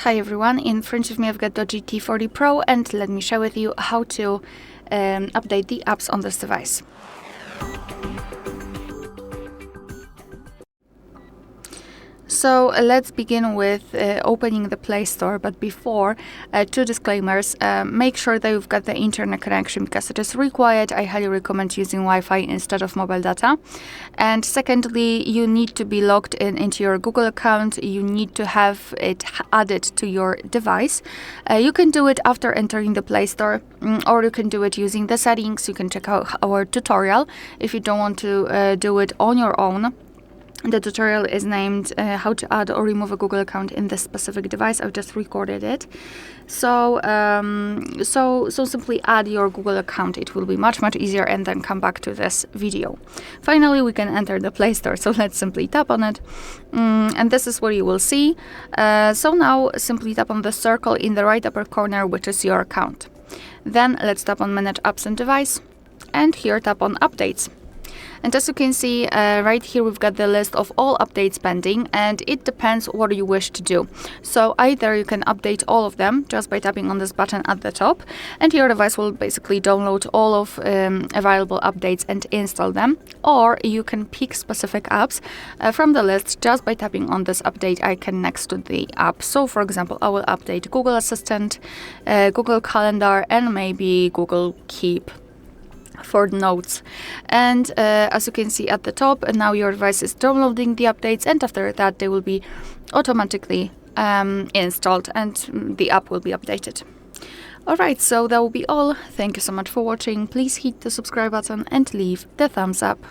Hi everyone, in front of me I've got DOOGEE T40 Pro, and let me share with you how to update the apps on this device. So let's begin with opening the Play Store, but before, two disclaimers. Make sure that you've got the internet connection because it is required. I highly recommend using Wi-Fi instead of mobile data. And secondly, you need to be logged into your Google account. You need to have it added to your device. You can do it after entering the Play Store, or you can do it using the settings. You can check out our tutorial if you don't want to do it on your own. The tutorial is named how to add or remove a Google account in this specific device. I've just recorded it. So simply add your Google account. It will be much easier, and then come back to this video. Finally, we can enter the Play Store. So let's simply tap on it. And this is what you will see. So now simply tap on the circle in the right upper corner, which is your account. Then let's tap on Manage Apps and Device. And here tap on Updates. And as you can see, right here we've got the list of all updates pending, and it depends what you wish to do. So either you can update all of them just by tapping on this button at the top, and your device will basically download all of available updates and install them, or you can pick specific apps from the list just by tapping on this update icon next to the app. So for example, I will update Google Assistant, Google Calendar, and maybe Google Keep for notes. And as you can see at the top, now your device is downloading the updates, and after that they will be automatically installed and the app will be updated. Alright, so that will be all. Thank you so much for watching. Please hit the subscribe button and leave the thumbs up.